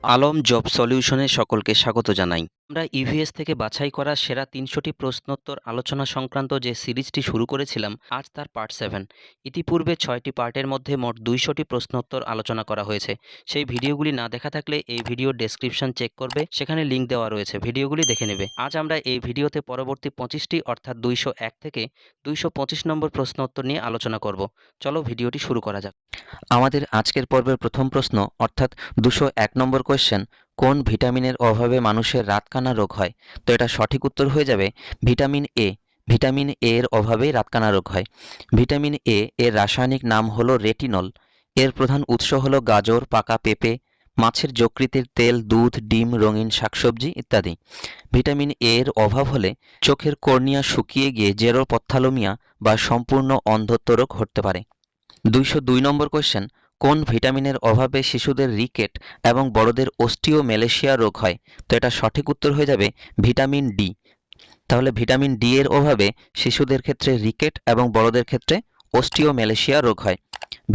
Alam job সলিউশনে সকলকে স্বাগত জানাই। আমরা ইভিএস থেকে বাছাই করা সেরা ৩০০টি প্রশ্নোত্তর আলোচনা সংক্রান্ত যে সিরিজটি শুরু করেছিলাম, আজ তার পার্ট 7। ইতিপূর্বে ৬টি পার্টের মধ্যে মোট ২০০টি প্রশ্নোত্তর আলোচনা করা হয়েছে। সেই ভিডিওগুলি না দেখা থাকলে এই ভিডিওর ডেসক্রিপশন চেক করবে, সেখানে লিঙ্ক দেওয়া রয়েছে, ভিডিওগুলি দেখে নেবে। আজ আমরা এই ভিডিওতে পরবর্তী ২৫টি অর্থাৎ ২০১ থেকে ২২৫ নম্বর প্রশ্নোত্তর নিয়ে আলোচনা করব। চলো ভিডিওটি শুরু করা যাক। আমাদের আজকের পর্বের প্রথম প্রশ্ন অর্থাৎ ২০১ নম্বর কোয়েশ্চেন, কোন ভিটামিনের অভাবে মানুষের রাতকানা রোগ হয়? তো এটা সঠিক উত্তর হয়ে যাবে ভিটামিন এ। ভিটামিন এ এর অভাবেই রাতকানা রোগ হয়। ভিটামিন এ এর রাসায়নিক নাম হলো রেটিনল। এর প্রধান উৎস হলো গাজর, পাকা পেঁপে, মাছের যকৃতের তেল, দুধ, ডিম, রঙিন শাকসবজি ইত্যাদি। ভিটামিন এ এর অভাব হলে চোখের কর্নিয়া শুকিয়ে গিয়ে জেরোপথ্যালমিয়া বা সম্পূর্ণ অন্ধত্ব রোগ হতে পারে। ২০২ নম্বর কোয়েশ্চেন, কোন ভিটামিনের অভাবে শিশুদের রিকেট এবং বড়দের অস্টিওমেলেশিয়া রোগ হয়? তো এটা সঠিক উত্তর হয়ে যাবে ভিটামিন ডি। তাহলে ভিটামিন ডি এর অভাবে শিশুদের ক্ষেত্রে রিকেট এবং বড়দের ক্ষেত্রে অস্টিওমেলেশিয়া রোগ হয়।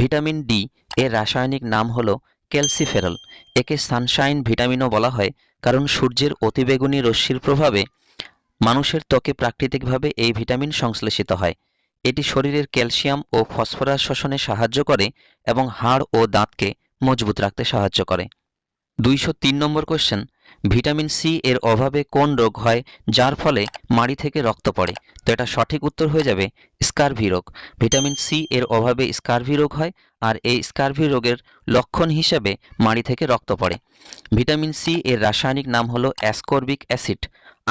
ভিটামিন ডি এর রাসায়নিক নাম হলো ক্যালসিফেরল। একে সানশাইন ভিটামিনও বলা হয়, কারণ সূর্যের অতিবেগুনি রশ্মির প্রভাবে মানুষের ত্বকে প্রাকৃতিকভাবে এই ভিটামিন সংশ্লেষিত হয়। এটি শরীরের ক্যালসিয়াম ও ফসফরাস শোষণে সাহায্য করে এবং হাড় ও দাঁতকে মজবুত রাখতে সাহায্য করে। ২০৩ নম্বর কোয়েশ্চেন, ভিটামিন সি এর অভাবে কোন রোগ হয় যার ফলে মাড়ি থেকে রক্ত পড়ে? তো এটা সঠিক উত্তর হয়ে যাবে স্কারভি রোগ। ভিটামিন সি এর অভাবে স্কারভি রোগ হয়, আর এই স্কারভি রোগের লক্ষণ হিসেবে মাড়ি থেকে রক্ত পড়ে। ভিটামিন সি এর রাসায়নিক নাম হলো অ্যাসকর্বিক অ্যাসিড।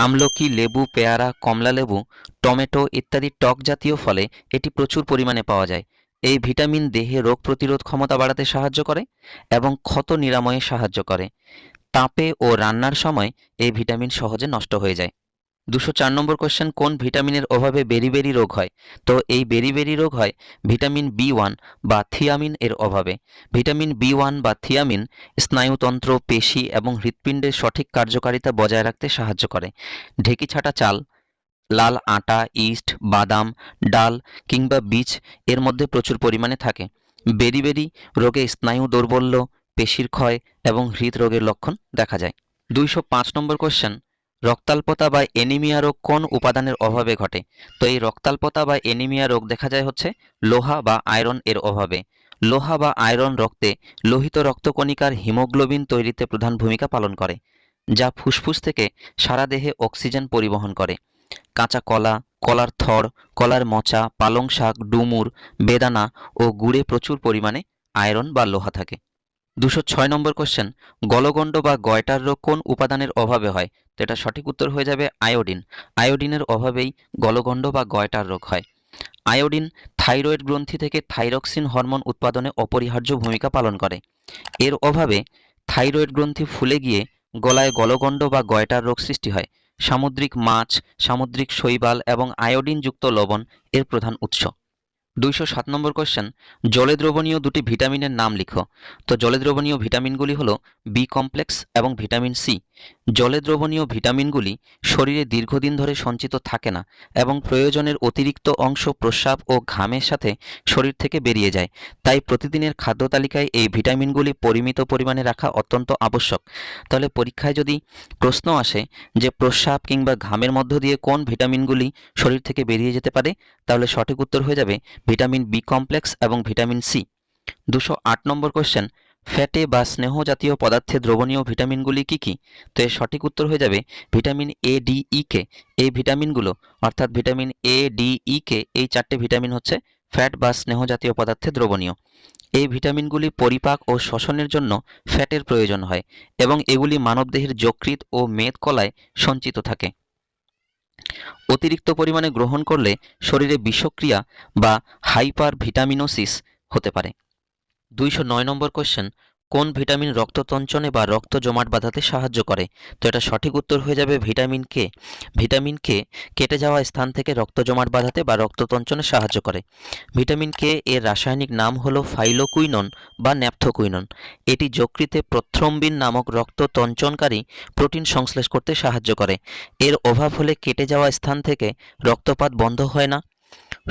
আমলকি, লেবু, পেয়ারা, কমলালেবু, টমেটো ইত্যাদি টক জাতীয় ফলে এটি প্রচুর পরিমাণে পাওয়া যায়। এই ভিটামিন দেহে রোগ প্রতিরোধ ক্ষমতা বাড়াতে সাহায্য করে এবং ক্ষত নিরাময়ে সাহায্য করে। তাপে ও রান্নার সময় এই ভিটামিন সহজে নষ্ট হয়ে যায়। ২০৪ নম্বর কোয়েশ্চেন, কোন ভিটামিনের অভাবে বেরিবেরি রোগ হয়? তো এই বেরিবেরি রোগ হয় ভিটামিন বি1 বা থিয়ামিন এর অভাবে। ভিটামিন বি1 বা থিয়ামিন স্নায়ুতন্ত্র, পেশি এবং হৃৎপিণ্ডের সঠিক কার্যকারিতা বজায় রাখতে সাহায্য করে। ঢেঁকি ছাঁটা চাল, লাল আটা, ইস্ট, বাদাম, ডাল কিংবা বীজ এর মধ্যে প্রচুর পরিমাণে থাকে। বেরিবেরি রোগে স্নায়ু দৌর্বল্য, পেশির ক্ষয় এবং হৃদরোগের লক্ষণ দেখা যায়। ২০৫ নম্বর কোয়েশ্চেন, রক্তাল্পতা বা এনিমিয়া রোগ কোন উপাদানের অভাবে ঘটে? তো এই রক্তাল্পতা বা এনিমিয়া রোগ দেখা যায় হচ্ছে লোহা বা আয়রন এর অভাবে। লোহা বা আয়রন রক্তে লোহিত রক্তকণিকার হিমোগ্লোবিন তৈরিতে প্রধান ভূমিকা পালন করে, যা ফুসফুস থেকে সারা দেহে অক্সিজেন পরিবহন করে। কাঁচা কলা, কলার থড়, কলার মোচা, পালং শাক, ডুমুর, বেদানা ও গুড়ে প্রচুর পরিমাণে আয়রন বা লোহা থাকে। ২০৬ নম্বর কোয়েশ্চেন, গলগণ্ড বা গয়টার রোগ কোন উপাদানের অভাবে হয়? তো এটা সঠিক উত্তর হয়ে যাবে আয়োডিন। আয়োডিনের অভাবেই গলগণ্ড বা গয়টার রোগ হয়। আয়োডিন থাইরয়েড গ্রন্থি থেকে থাইরক্সিন হরমোন উৎপাদনে অপরিহার্য ভূমিকা পালন করে। এর অভাবে থাইরয়েড গ্রন্থি ফুলে গিয়ে গলায় গলগণ্ড বা গয়টার রোগ সৃষ্টি হয়। সামুদ্রিক মাছ, সামুদ্রিক শৈবাল এবং আয়োডিনযুক্ত লবণ এর প্রধান উৎস। ২০৭ নম্বর কোয়েশ্চেন, জলে দ্রবণীয় দুটি ভিটামিনের নাম লিখো। তো জলে দ্রবণীয় ভিটামিনগুলি হলো বি কমপ্লেক্স এবং ভিটামিন সি। জলে দ্রবণীয় ভিটামিনগুলি শরীরে দীর্ঘদিন ধরে সঞ্চিত থাকে না এবং প্রয়োজনের অতিরিক্ত অংশ প্রস্রাব ও ঘামের সাথে শরীর থেকে বেরিয়ে যায়। তাই প্রতিদিনের খাদ্য তালিকায় এই ভিটামিনগুলি পরিমিত পরিমাণে রাখা অত্যন্ত আবশ্যক। তাহলে পরীক্ষায় যদি প্রশ্ন আসে যে প্রস্রাব কিংবা ঘামের মধ্য দিয়ে কোন ভিটামিনগুলি শরীর থেকে বেরিয়ে যেতে পারে, তাহলে সঠিক উত্তর হয়ে যাবে ভিটামিন বি কমপ্লেক্স এবং ভিটামিন সি। ২০৮ নম্বর কোয়েশ্চেন, ফ্যাটে বা স্নেহ জাতীয় পদার্থে দ্রবণীয় ভিটামিনগুলি কি কি? তো এর সঠিক উত্তর হয়ে যাবে ভিটামিন এ, ডি, ই, কে। এই ভিটামিনগুলো অর্থাৎ ভিটামিন এ, ডি, ই, কে এই 4টে ভিটামিন হচ্ছে ফ্যাট বা স্নেহ জাতীয় পদার্থে দ্রবণীয়। এই ভিটামিনগুলি পরিপাক ও শ্বসনের জন্য ফ্যাটের প্রয়োজন হয় এবং এগুলি মানবদেহের যকৃৎ ও মেদকলায় সঞ্চিত থাকে। অতিরিক্ত পরিমাণে গ্রহণ করলে শরীরে বিষক্রিয়া বা হাইপার ভিটামিনোসিস হতে পারে। ২০৯ নম্বর কোয়েশ্চেন, কোন ভিটামিন রক্ত তঞ্চনে বা রক্ত জমাট বাঁধাতে সাহায্য করে? তো এটা সঠিক উত্তর হয়ে যাবে ভিটামিন কে। ভিটামিন কে কেটে যাওয়া স্থান থেকে রক্ত জমাট বাঁধাতে বা রক্ত তঞ্চনে সাহায্য করে। ভিটামিন কে এর রাসায়নিক নাম হলো ফাইলোকুইনন বা ন্যাপথোকুইনন। এটি যকৃতে প্রথ্রম্বিন নামক রক্ত তঞ্চনকারী প্রোটিন সংশ্লেষ করতে সাহায্য করে। এর অভাব হলে কেটে যাওয়া স্থান থেকে রক্তপাত বন্ধ হয় না।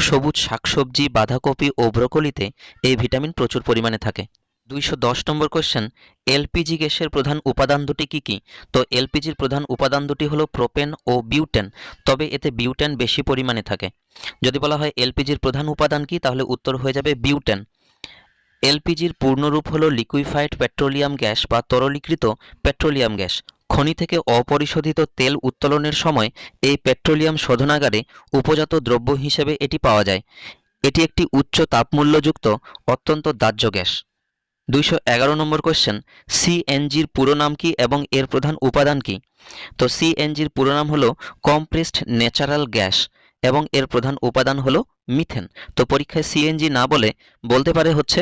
সবুজ শাকসবজি, বাঁধাকপি ও ব্রোকলিতে এই ভিটামিন প্রচুর পরিমাণে থাকে। 210 নম্বর কোশ্চেন, এলপিজি গ্যাসের প্রধান উপাদান দুটি কি কি? তো এলপিজির প্রধান উপাদান দুটি হলো প্রোপেন ও বিউটেন, তবে এতে বিউটেন বেশি পরিমাণে থাকে। যদি বলা হয় এলপিজির প্রধান উপাদান কি, তাহলে উত্তর হয়ে যাবে বিউটেন। এলপিজির পূর্ণরূপ হলো লিকুইফাইড পেট্রোলিয়াম গ্যাস বা তরলীকৃত পেট্রোলিয়াম গ্যাস। খনি থেকে অপরিশোধিত তেল উত্তোলনের সময় এই পেট্রোলিয়াম শোধনাগারে উপজাত দ্রব্য হিসেবে এটি পাওয়া যায়। এটি একটি উচ্চ তাপমূল্যযুক্ত অত্যন্ত দাহ্য গ্যাস। 211 নম্বর কোশ্চেন, সিএনজির পুরো নাম কি এবং এর প্রধান উপাদান কি? তো সিএনজির পুরো নাম হলো কম্প্রেসড ন্যাচারাল গ্যাস এবং এর প্রধান উপাদান হলো মিথেন। তো পরীক্ষায় সিএনজি না বলে বলতে পারে হচ্ছে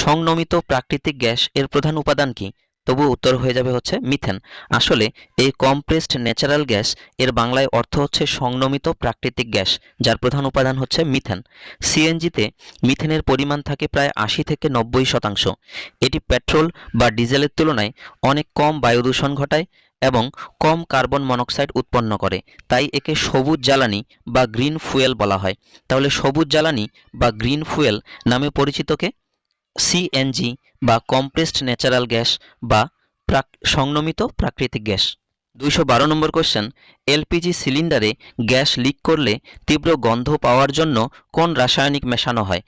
সংনমিত প্রাকৃতিক গ্যাস, এর প্রধান উপাদান কি? তবু উত্তর হয়ে যাবে হচ্ছে মিথেন। আসলে এই কম্প্রেসড ন্যাচারাল গ্যাস এর বাংলায় অর্থ হচ্ছে সংনমিত প্রাকৃতিক গ্যাস, যার প্রধান উপাদান হচ্ছে মিথেন। সিএনজিতে মিথেনের পরিমাণ থাকে প্রায় 80 থেকে 90%। এটি পেট্রোল বা ডিজেলের তুলনায় অনেক কম বায়ু দূষণ ঘটায় এবং কম কার্বন মনোক্সাইড উৎপন্ন করে, তাই একে সবুজ জ্বালানি বা গ্রিন ফুয়েল বলা হয়। তাহলে সবুজ জ্বালানি বা গ্রিন ফুয়েল নামে পরিচিতকে সিএনজি বা কম্প্রেসড ন্যাচারাল গ্যাস বা সংনমিত প্রাকৃতিক গ্যাস। 212 নম্বর কোশ্চেন, এলপিজি সিলিন্ডারে গ্যাস লিক করলে তীব্র গন্ধ পাওয়ার জন্য কোন রাসায়নিক মেশানো হয়?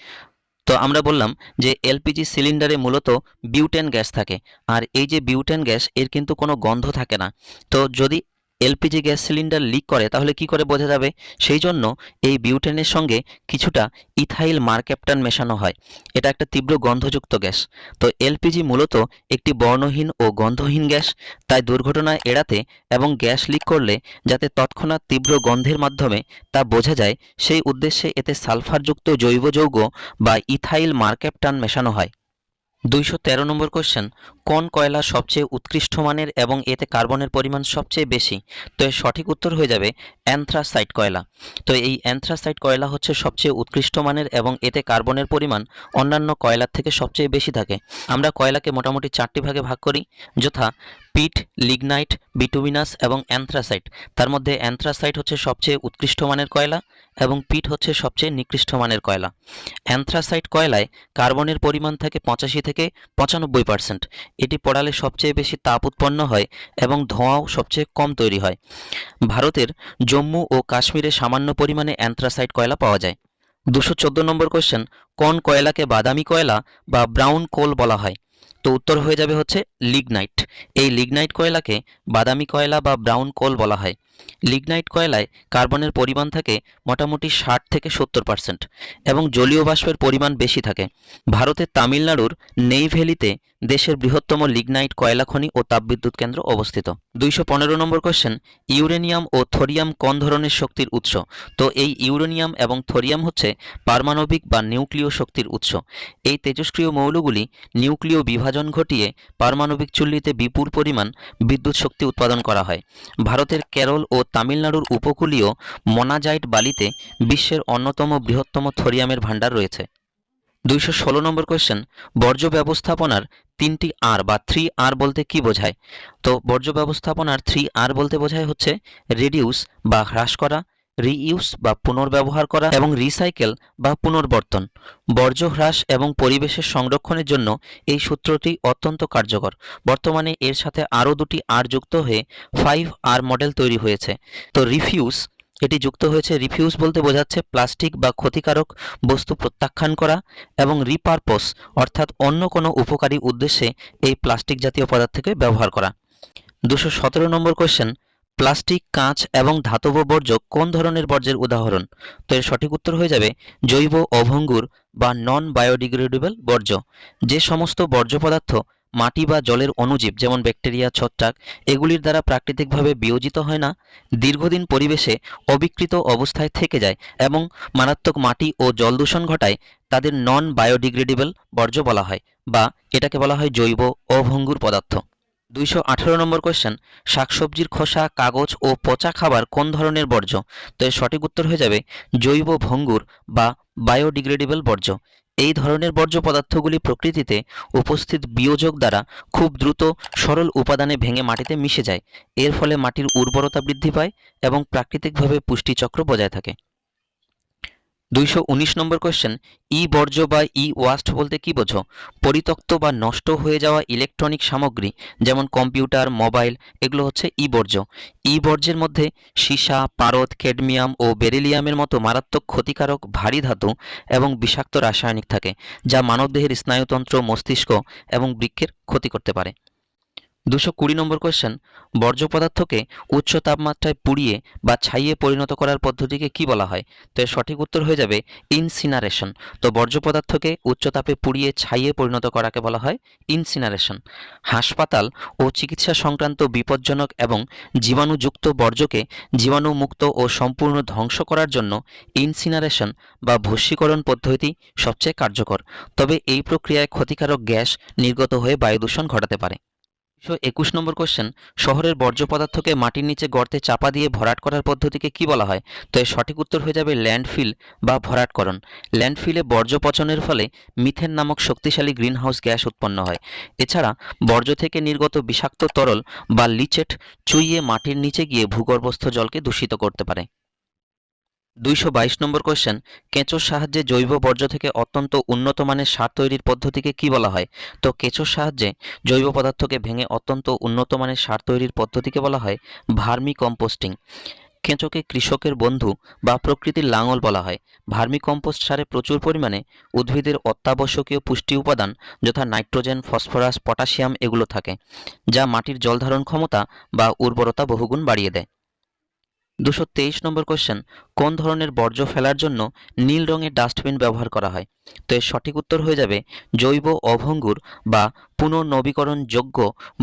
তো আমরা বললাম যে এলপিজি সিলিন্ডারে মূলত বিউটেন গ্যাস থাকে, আর এই যে বিউটেন গ্যাস এর কিন্তু কোনো গন্ধ থাকে না। তো যদি এলপিজি গ্যাস সিলিন্ডার লিক করে তাহলে কি করে বোঝা যাবে? সেই জন্য এই বিউটেনের সঙ্গে কিছুটা ইথাইল মারক্যাপটান মেশানো হয়। এটা একটা তীব্র গন্ধযুক্ত গ্যাস। তো এলপিজি মূলত একটি বর্ণহীন ও গন্ধহীন গ্যাস, তাই দুর্ঘটনা এড়াতে এবং গ্যাস লিক করলে যাতে তৎক্ষণাৎ তীব্র গন্ধের মাধ্যমে তা বোঝা যায়, সেই উদ্দেশ্যে এতে সালফারযুক্ত জৈব যৌগ বা ইথাইল মারক্যাপটান মেশানো হয়। 213 নম্বর কোশ্চেন, কোন কয়লা সবচেয়ে উৎকৃষ্ট মানের এবং এতে কার্বনের পরিমাণ সবচেয়ে বেশি? তো এর সঠিক উত্তর হয়ে যাবে অ্যানথ্রাসাইট কয়লা। তো এই অ্যানথ্রাসাইট কয়লা হচ্ছে সবচেয়ে উৎকৃষ্ট মানের এবং এতে কার্বনের পরিমাণ অন্যান্য কয়লার থেকে সবচেয়ে বেশি থাকে। আমরা কয়লাকে মোটামুটি 4টি ভাগে ভাগ করি, যথা পিট, লিগনাইট, বিটুমিনাস এবং অ্যানথ্রাসাইট। তার মধ্যে অ্যানথ্রাসাইট হচ্ছে সবচেয়ে উৎকৃষ্ট মানের কয়লা এবং পিট হচ্ছে সবচেয়ে নিকৃষ্ট মানের কয়লা। অ্যানথ্রাসাইট কয়লায় কার্বনের পরিমাণ থাকে 85 থেকে 95%। এটি পোড়ালে সবচেয়ে বেশি তাপ উৎপন্ন হয় এবং ধোঁয়াও সবচেয়ে কম তৈরি হয়। ভারতের জম্মু ও কাশ্মীরে সামান্য পরিমাণে অ্যানথ্রাসাইট কয়লা পাওয়া যায়। 214 নম্বর কোশ্চেন, কোন কয়লাকে বাদামি কয়লা বা ব্রাউন কোল বলা হয়? তো উত্তর হয়ে যাবে হচ্ছে লিগনাইট। এই লিগনাইট কয়লাকে বাদামি কয়লা বা ব্রাউন কোল বলা হয়। লিগনাইট কয়লায় কার্বনের পরিমাণ থাকে মোটামুটি 60 থেকে 70% এবং জলীয় বাষ্পের পরিমাণ বেশি থাকে। ভারতের তামিলনাড়ুর নেইভেলিতে দেশের বৃহত্তম লিগনাইট কয়লা খনি ও তাপবিদ্যুৎ কেন্দ্র অবস্থিত। 215 নম্বর কোশ্চেন, ইউরেনিয়াম ও থোরিয়াম কোন ধরনের শক্তির উৎস? তো এই ইউরেনিয়াম এবং থোরিয়াম হচ্ছে পারমাণবিক বা নিউক্লিয় শক্তির উৎস। এই তেজস্ক্রিয় মৌলগুলি নিউক্লিয় বিভাজন ঘটিয়ে পারমাণবিক চুল্লিতে বিপুল পরিমাণ বিদ্যুৎ শক্তি উৎপাদন করা হয়। ভারতের কেরল ও তামিলনাড়ুর উপকূলীয় মোনাজাইট বালিতে বিশ্বের অন্যতম বৃহত্তম থোরিয়ামের ভাণ্ডার রয়েছে। 216 নম্বর কোশ্চেন, বর্জ্য ব্যবস্থাপনার 3টি আর বা 3R বলতে কি বোঝায়? তো বর্জ্য ব্যবস্থাপনার 3R বলতে বোঝায় হচ্ছে রিডিউস বা হ্রাস করা, রিইউজ বা পুনর্ব্যবহার করা এবং রিসাইকেল বা পুনর্বর্তন। বর্জ্য হ্রাস এবং পরিবেশের সংরক্ষণের জন্য এই সূত্রটি অত্যন্ত কার্যকর। বর্তমানে এর সাথে আরও 2টি আর যুক্ত হয়ে 5R মডেল তৈরি হয়েছে। তো রিফিউজ, এটি যুক্ত হয়েছে। রিফিউজ বলতে বোঝাচ্ছে প্লাস্টিক বা ক্ষতিকারক বস্তু প্রত্যাখ্যান করা, এবং রিপারপোস অর্থাৎ অন্য কোনো উপকারী উদ্দেশ্যে এই প্লাস্টিক জাতীয় পদার্থকে ব্যবহার করা। 217 নম্বর কোশ্চেন, প্লাস্টিক, কাঁচ এবং ধাতব বর্জ্য কোন ধরনের বর্জ্যের উদাহরণ? তো এর সঠিক উত্তর হয়ে যাবে জৈব অভঙ্গুর বা নন বায়োডিগ্রেডেবল বর্জ্য। যে সমস্ত বর্জ্য পদার্থ মাটি বা জলের অণুজীব যেমন ব্যাকটেরিয়া, ছত্রাক এগুলির দ্বারা প্রাকৃতিকভাবে বিয়োজিত হয় না, দীর্ঘদিন পরিবেশে অবিকৃত অবস্থায় থেকে যায় এবং মারাত্মক মাটি ও জল দূষণ ঘটায়, তাদের নন বায়োডিগ্রেডেবল বর্জ্য বলা হয়, বা এটাকে বলা হয় জৈব অভঙ্গুর পদার্থ। 218 নম্বর কোশ্চেন, শাকসবজির খোসা, কাগজ ও পচা খাবার কোন ধরনের বর্জ্য? তো এর সঠিক উত্তর হয়ে যাবে জৈব ভঙ্গুর বা বায়োডিগ্রেডেবল বর্জ্য। এই ধরনের বর্জ্য পদার্থগুলি প্রকৃতিতে উপস্থিত বিয়োজক দ্বারা খুব দ্রুত সরল উপাদানে ভেঙে মাটিতে মিশে যায়। এর ফলে মাটির উর্বরতা বৃদ্ধি পায় এবং প্রাকৃতিকভাবে পুষ্টিচক্র বজায় থাকে। 219 নম্বর কোয়েশ্চেন, ই বর্জ্য বা ই ওয়াস্ট বলতে কি বোঝো? পরিত্যক্ত বা নষ্ট হয়ে যাওয়া ইলেকট্রনিক সামগ্রী যেমন কম্পিউটার, মোবাইল, এগুলো হচ্ছে ই বর্জ্য। ই বর্জ্যের মধ্যে সীসা, পারদ, ক্যাডমিয়াম ও বেরিলিয়ামের মতো মারাত্মক ক্ষতিকারক ভারী ধাতু এবং বিষাক্ত রাসায়নিক থাকে, যা মানবদেহের স্নায়ুতন্ত্র, মস্তিষ্ক এবং বৃক্কের ক্ষতি করতে পারে। 220 নম্বর কোয়েশ্চেন, বর্জ্য পদার্থকে উচ্চ তাপমাত্রায় পুড়িয়ে বা ছাইয়ে পরিণত করার পদ্ধতিকে কি বলা হয়? তো এর সঠিক উত্তর হয়ে যাবে ইনসিনারেশন। তো বর্জ্য পদার্থকে উচ্চ তাপে পুড়িয়ে ছাইয়ে পরিণত করাকে বলা হয় ইনসিনারেশন। হাসপাতাল ও চিকিৎসা সংক্রান্ত বিপজ্জনক এবং জীবাণুযুক্ত বর্জ্যকে জীবাণুমুক্ত ও সম্পূর্ণ ধ্বংস করার জন্য ইনসিনারেশন বা ভস্মীকরণ পদ্ধতি সবচেয়ে কার্যকর। তবে এই প্রক্রিয়ায় ক্ষতিকারক গ্যাস নির্গত হয়ে বায়ু দূষণ ঘটাতে পারে। 21 নম্বর কোয়েশ্চেন, শহরের বর্জ্য পদার্থকে মাটির নিচে গর্তে চাপা দিয়ে ভরাট করার পদ্ধতিকে কি বলা হয়? তো এর সঠিক উত্তর হয়ে যাবে ল্যান্ডফিল বা ভরাটকরণ। ল্যান্ডফিলে বর্জ্য পচনের ফলে মিথেন নামক শক্তিশালী গ্রিনহাউস গ্যাস উৎপন্ন হয়। এছাড়া বর্জ্য থেকে নির্গত বিষাক্ত তরল বা লিচেট চুইয়ে মাটির নিচে গিয়ে ভূগর্ভস্থ জলকে দূষিত করতে পারে। 222 নম্বর কোয়েশ্চেন, কেঁচোর সাহায্যে জৈব বর্জ্য থেকে অত্যন্ত উন্নত মানের সার তৈরির পদ্ধতিকে কি বলা হয়? তো কেঁচোর সাহায্যে জৈব পদার্থকে ভেঙে অত্যন্ত উন্নত মানের সার তৈরির পদ্ধতিকে বলা হয় ভার্মি কম্পোস্টিং। কেঁচোকে কৃষকের বন্ধু বা প্রকৃতির লাঙল বলা হয়। ভার্মি কম্পোস্ট সারে প্রচুর পরিমাণে উদ্ভিদের অত্যাবশ্যকীয় পুষ্টি উপাদান যথা নাইট্রোজেন, ফসফরাস, পটাশিয়াম এগুলো থাকে, যা মাটির জলধারণ ক্ষমতা বা উর্বরতা বহুগুণ বাড়িয়ে দেয়। 223 নম্বর কোয়েশ্চেন, কোন ধরনের বর্জ্য ফেলার জন্য নীল রঙের ডাস্টবিন ব্যবহার করা হয়? তো এর সঠিক উত্তর হয়ে যাবে জৈব অভঙ্গুর বা পুনর্নবীকরণযোগ্য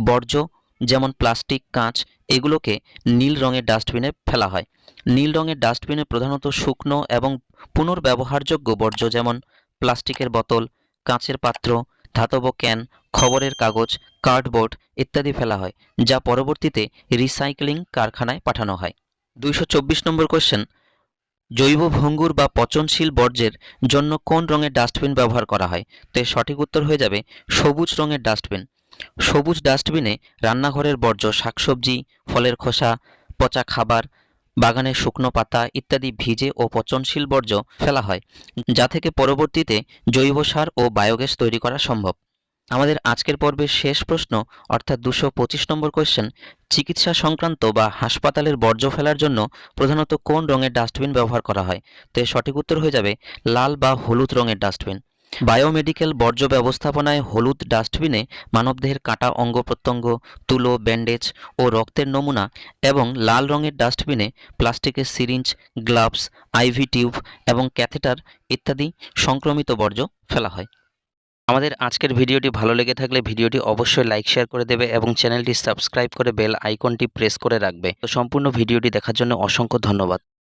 বর্জ্য যেমন প্লাস্টিক, কাঁচ এগুলোকে নীল রঙের ডাস্টবিনে ফেলা হয়। নীল রঙের ডাস্টবিনে প্রধানত শুকনো এবং পুনর্ব্যবহারযোগ্য বর্জ্য যেমন প্লাস্টিকের বোতল, কাঁচের পাত্র, ধাতব ক্যান, খবরের কাগজ, কার্ডবোর্ড ইত্যাদি ফেলা হয়, যা পরবর্তীতে রিসাইক্লিং কারখানায় পাঠানো হয়। 224 নম্বর কোয়েশ্চেন, জৈব ভঙ্গুর বা পচনশীল বর্জ্যের জন্য কোন রঙের ডাস্টবিন ব্যবহার করা হয়? তো এর সঠিক উত্তর হয়ে যাবে সবুজ রঙের ডাস্টবিন। সবুজ ডাস্টবিনে রান্নাঘরের বর্জ্য, শাকসবজি, ফলের খোসা, পচা খাবার, বাগানের শুকনো পাতা ইত্যাদি ভিজে ও পচনশীল বর্জ্য ফেলা হয়, যা থেকে পরবর্তীতে জৈব সার ও বায়োগ্যাস তৈরি করা সম্ভব। আমাদের আজকের পর্বের শেষ প্রশ্ন অর্থাৎ 225 নম্বর কোয়েশ্চেন, চিকিৎসা সংক্রান্ত বা হাসপাতালের বর্জ্য ফেলার জন্য প্রধানত কোন রঙের ডাস্টবিন ব্যবহার করা হয়? তো এর সঠিক উত্তর হয়ে যাবে লাল বা হলুদ রঙের ডাস্টবিন। বায়োমেডিক্যাল বর্জ্য ব্যবস্থাপনায় হলুদ ডাস্টবিনে মানবদেহের কাটা অঙ্গ প্রত্যঙ্গ, তুলো, ব্যান্ডেজ ও রক্তের নমুনা এবং লাল রঙের ডাস্টবিনে প্লাস্টিকের সিরিঞ্জ, গ্লাভস, আইভি টিউব এবং ক্যাথেটার ইত্যাদি সংক্রমিত বর্জ্য ফেলা হয়। আমাদের আজকের ভিডিওটি ভালো লেগে থাকলে ভিডিওটি অবশ্যই লাইক, শেয়ার করে দেবে এবং চ্যানেলটি সাবস্ক্রাইব করে বেল আইকনটি প্রেস করে রাখবে। তো সম্পূর্ণ ভিডিওটি দেখার জন্য অসংখ্য ধন্যবাদ।